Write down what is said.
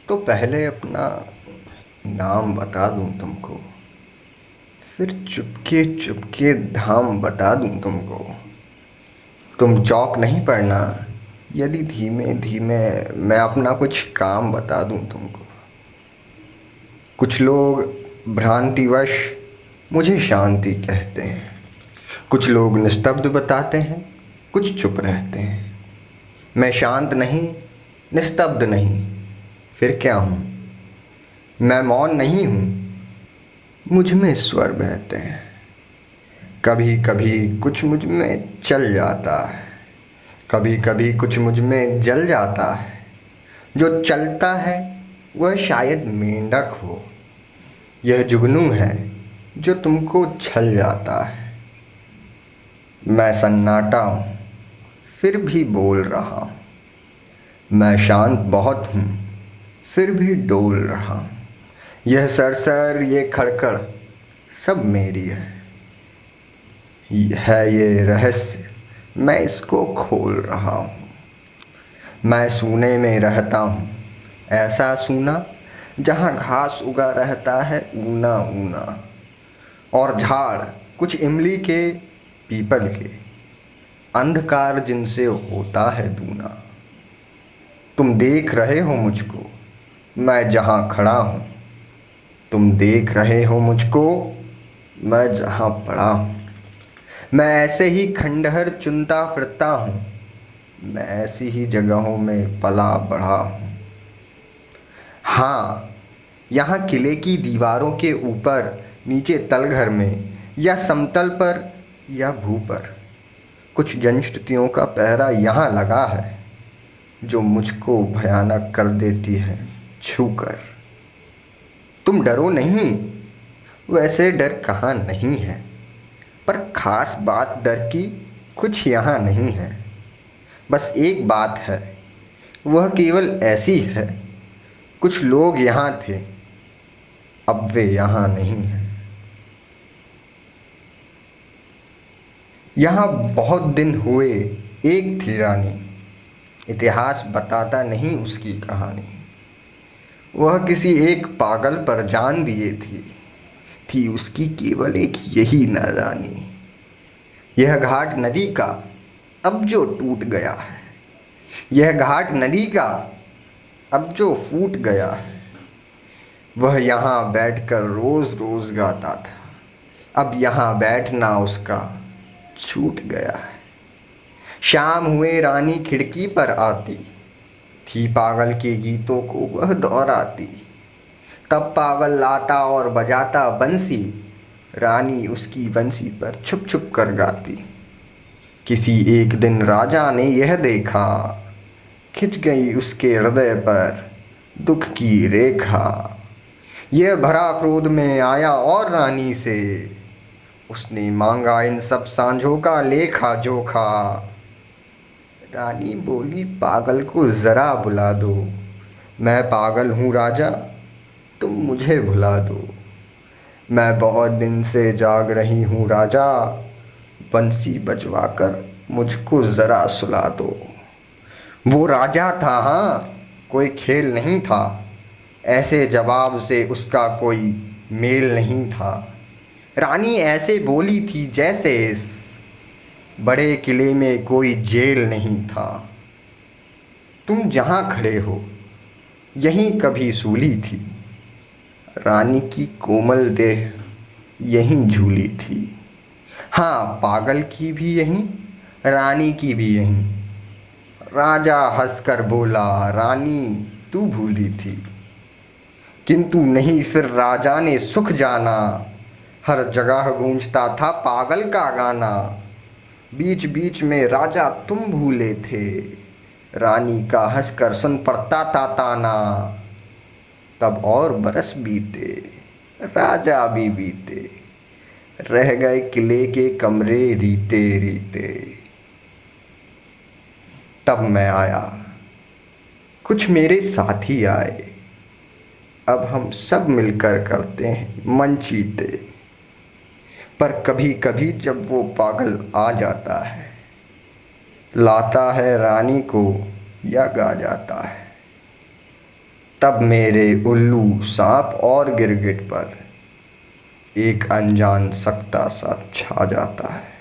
तो पहले अपना नाम बता दूं तुमको, फिर चुपके चुपके धाम बता दूं तुमको। तुम चौंक नहीं पड़ना यदि धीमे धीमे मैं अपना कुछ काम बता दूं तुमको। कुछ लोग भ्रांतिवश मुझे शांति कहते हैं, कुछ लोग निस्तब्ध बताते हैं, कुछ चुप रहते हैं। मैं शांत नहीं, निस्तब्ध नहीं, फिर क्या हूँ? मैं मौन नहीं हूँ, मुझ में स्वर बहते हैं। कभी कभी कुछ मुझ में चल जाता है, कभी कभी कुछ मुझ में जल जाता है। जो चलता है वह शायद मेंढक हो, यह जुगनू है जो तुमको छल जाता है। मैं सन्नाटा हूँ फिर भी बोल रहा हूँ, मैं शांत बहुत हूँ फिर भी डोल रहा हूँ। यह सरसर ये खड़खड़ सब मेरी है ये रहस्य, मैं इसको खोल रहा हूँ। मैं सूने में रहता हूँ, ऐसा सूना जहाँ घास उगा रहता है ऊना ऊना, और झाड़ कुछ इमली के, पीपल के, अंधकार जिनसे होता है दूना। तुम देख रहे हो मुझको, मैं जहाँ खड़ा हूँ। तुम देख रहे हो मुझको, मैं जहाँ पड़ा हूँ। मैं ऐसे ही खंडहर चुनता फिरता हूँ, मैं ऐसी ही जगहों में पला बढ़ा हूँ। हाँ, यहाँ किले की दीवारों के ऊपर, नीचे तलघर में, या समतल पर या भू पर, कुछ जनश्रुतियों का पहरा यहाँ लगा है जो मुझको भयानक कर देती है छूकर। तुम डरो नहीं, वैसे डर कहाँ नहीं है, पर खास बात डर की कुछ यहाँ नहीं है। बस एक बात है, वह केवल ऐसी है, कुछ लोग यहाँ थे, अब वे यहाँ नहीं हैं। यहाँ बहुत दिन हुए एक थी रानी, इतिहास बताता नहीं उसकी कहानी। वह किसी एक पागल पर जान दिए थी उसकी केवल एक यही नादानी। यह घाट नदी का अब जो टूट गया है, यह घाट नदी का अब जो फूट गया है। वह यहाँ बैठकर रोज रोज गाता था, अब यहाँ बैठना उसका छूट गया है। शाम हुए रानी खिड़की पर आती थी, पागल के गीतों को वह दोहराती। तब पागल लाता और बजाता बंसी, रानी उसकी बंसी पर छुप छुप कर गाती। किसी एक दिन राजा ने यह देखा, खिंच गई उसके हृदय पर दुख की रेखा। यह भरा क्रोध में आया और रानी से, उसने मांगा इन सब सांझों का लेखा जोखा। रानी बोली, पागल को जरा बुला दो, मैं पागल हूँ राजा, तुम मुझे भुला दो। मैं बहुत दिन से जाग रही हूँ राजा, बंसी बजवाकर मुझको जरा सुला दो। वो राजा था, हाँ, कोई खेल नहीं था, ऐसे जवाब से उसका कोई मेल नहीं था। रानी ऐसे बोली थी जैसे इस बड़े किले में कोई जेल नहीं था। तुम जहाँ खड़े हो यहीं कभी सूली थी, रानी की कोमल देह यहीं झूली थी। हाँ, पागल की भी यहीं, रानी की भी यहीं। राजा हंसकर बोला, रानी तू भूली थी, किंतु नहीं, फिर राजा ने सुख जाना। हर जगह गूंजता था पागल का गाना, बीच बीच में राजा तुम भूले थे, रानी का हंसकर सुन पड़ता था ताना। तब और बरस बीते, राजा भी बीते, रह गए किले के कमरे रीते रीते। तब मैं आया, कुछ मेरे साथी आए, अब हम सब मिलकर करते हैं मन चीते। पर कभी कभी जब वो पागल आ जाता है, लाता है रानी को या गा जाता है। तब मेरे उल्लू सांप और गिरगिट पर एक अनजान सख्ता सा छा जाता है।